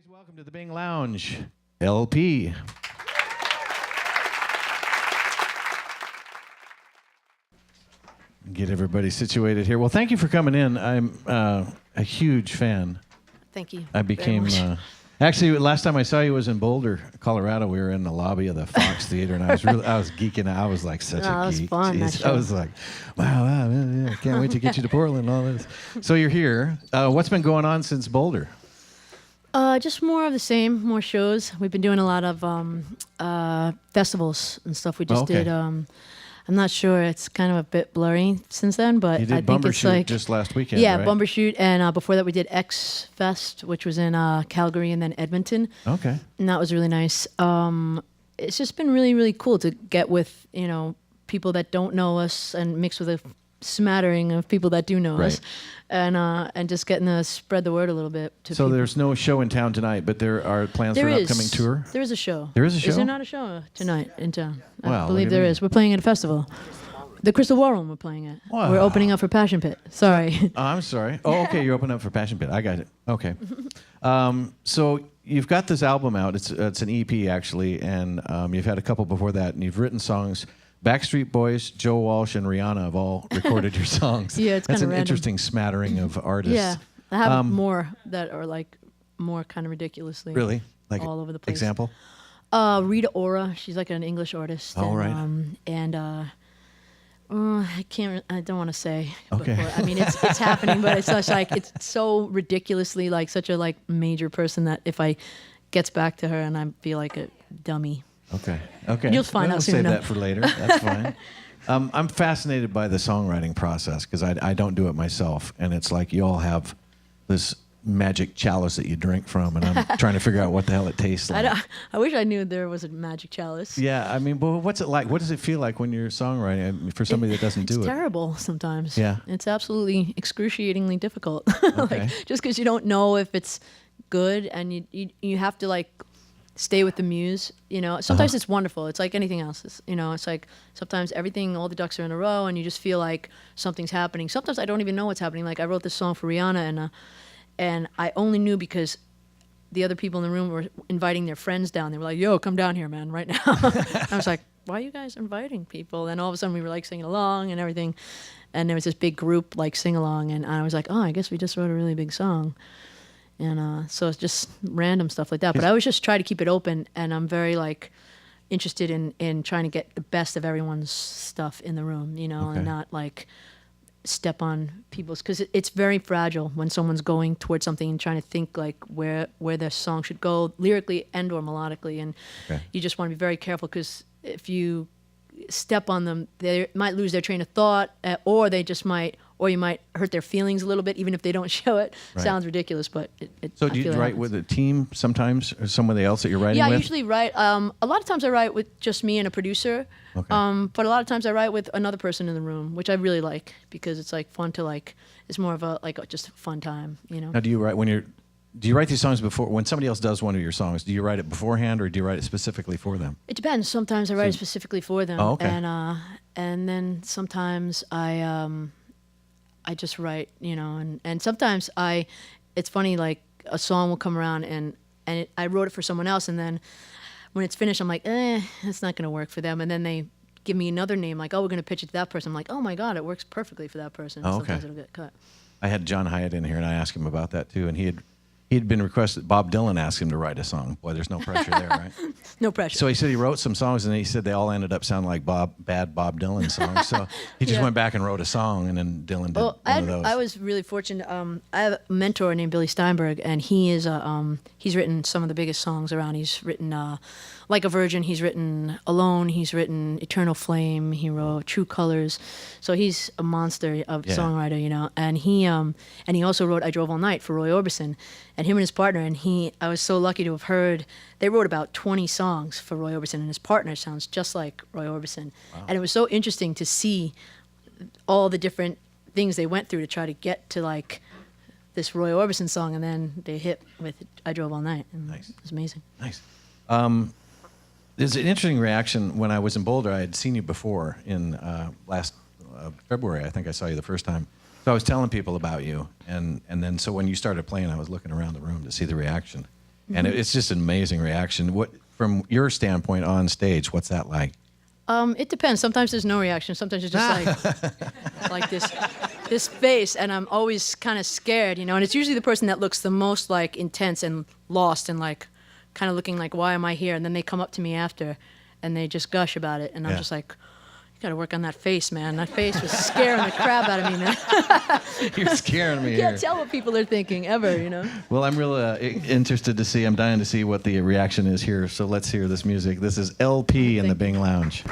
Please welcome to the Bing Lounge, LP. Get everybody situated here. Well, thank you for coming in. I'm a huge fan. Thank you. I became actually last time I saw you was in Boulder, Colorado. We were in the lobby of the Fox Theater, and I was geeking out. I was like such a was geek. fun, that show. I was like, wow, yeah, can't wait to get you to Portland and all this. So you're here. What's been going on since Boulder? Just more of the same, more shows. We've been doing a lot of festivals and stuff. We just did. I'm not sure. It's kind of a bit blurry since then, but You did I think it's Bumbershoot like just last weekend, yeah, right? Bumbershoot, and before that we did X Fest, which was in Calgary and then Edmonton. Okay. And that was really nice. It's just been really, really cool to get with people that don't know us and mix with a smattering of people that do know us, and just getting to spread the word a little bit to So people. there's no show in town tonight, but there are plans for an upcoming tour? There is a show. There is a Is show? there not a show tonight in town? I Wow, believe look at there me. is. We're playing at a festival. The Crystal Ballroom we're playing at. Wow. We're opening up for Passion Pit. Sorry. Oh, I'm sorry. Oh, okay, you're opening up for Passion Pit. I got it. Okay. So you've got this album out. It's an EP, actually, and you've had a couple before that, and you've written songs. Backstreet Boys, Joe Walsh, and Rihanna have all recorded your songs. Yeah, it's That's kinda an random. interesting smattering of artists. Yeah. I have more that are like more kind of ridiculously Really? Like all over the place. example? Rita Ora, she's like an English artist. Oh, right. I don't want to say. Okay. Before. I mean, it's happening, but it's such like it's so ridiculously like such a like major person that if I gets back to her and I feel like a dummy. Okay. You'll find We'll out soon save enough. that for later. That's fine. I'm fascinated by the songwriting process because I don't do it myself, and it's like you all have this magic chalice that you drink from, and I'm trying to figure out what the hell it tastes like. I wish I knew there was a magic chalice. Yeah, I mean, but what's it like? What does it feel like when you're songwriting? I mean, for somebody that doesn't do It's it? terrible sometimes. Yeah. It's absolutely excruciatingly difficult. Okay. Like, just because you don't know if it's good, and you have to like stay with the muse. Sometimes it's wonderful. It's like anything else. It's like sometimes all the ducks are in a row, and you just feel like something's happening. Sometimes I don't even know what's happening. Like I wrote this song for Rihanna, and I only knew because the other people in the room were inviting their friends down. They were like, "Yo, come down here, man, right now." I was like, "Why are you guys inviting people?" And all of a sudden we were like singing along and everything, and there was this big group like sing along, and I was like, "Oh, I guess we just wrote a really big song." And so it's just random stuff like that. But I always just try to keep it open, and I'm very like interested in trying to get the best of everyone's stuff in the room, and not like step on people's, because it's very fragile when someone's going towards something and trying to think like where their song should go lyrically and or melodically, and you just want to be very careful, because if you step on them, they might lose their train of thought, or you might hurt their feelings a little bit, even if they don't show it. Right. Sounds ridiculous, but So I do you feel it write happens. with a team sometimes, or somebody else that you're writing Yeah, with? I usually write. A lot of times I write with just me and a producer. Okay. But a lot of times I write with another person in the room, which I really like, because it's like fun to like. It's more of a just a fun time, Now, do you write these songs before, when somebody else does one of your songs, do you write it beforehand, or do you write it specifically for them? It depends. Sometimes I write it specifically for them, Oh, okay. and then sometimes I just write, and sometimes it's funny, like a song will come around and I wrote it for someone else, and then when it's finished, I'm like, it's not going to work for them, and then they give me another name, like, oh, we're going to pitch it to that person. I'm like, oh my God, it works perfectly for that person. Oh, okay. Sometimes it'll get cut. I had John Hyatt in here, and I asked him about that too, and he had been requested. Bob Dylan asked him to write a song. Boy, there's no pressure there, right? No pressure. So he said he wrote some songs, and he said they all ended up sounding like bad Bob Dylan songs. So he just went back and wrote a song, and then Dylan did one of those. I was really fortunate. I have a mentor named Billy Steinberg, and he is he's written some of the biggest songs around. He's written Like a Virgin. He's written Alone. He's written Eternal Flame. He wrote True Colors. So he's a monster of songwriter, And he also wrote I Drove All Night for Roy Orbison, and him and his partner. And I was so lucky to have heard. They wrote about 20 songs for Roy Orbison, and his partner sounds just like Roy Orbison. Wow. And it was so interesting to see all the different things they went through to try to get to like this Roy Orbison song, and then they hit with I Drove All Night. And Nice. It was amazing. Nice. There's an interesting reaction. When I was in Boulder, I had seen you before in last February. I think I saw you the first time. So I was telling people about you, and then so when you started playing, I was looking around the room to see the reaction. and it's just an amazing reaction. What, from your standpoint on stage, what's that like? It depends. Sometimes there's no reaction. Sometimes it's just like this face, and I'm always kind of scared, you know. And it's usually the person that looks the most like intense and lost and like kind of looking like, why am I here? And then they come up to me after, and they just gush about it, and I'm just like, you got to work on that face, man. That face was scaring the crap out of me, man. You're scaring me. You can't tell what people are thinking ever, you know. Well, I'm really interested to see. I'm dying to see what the reaction is here. So let's hear this music. This is LP in the Bing Lounge.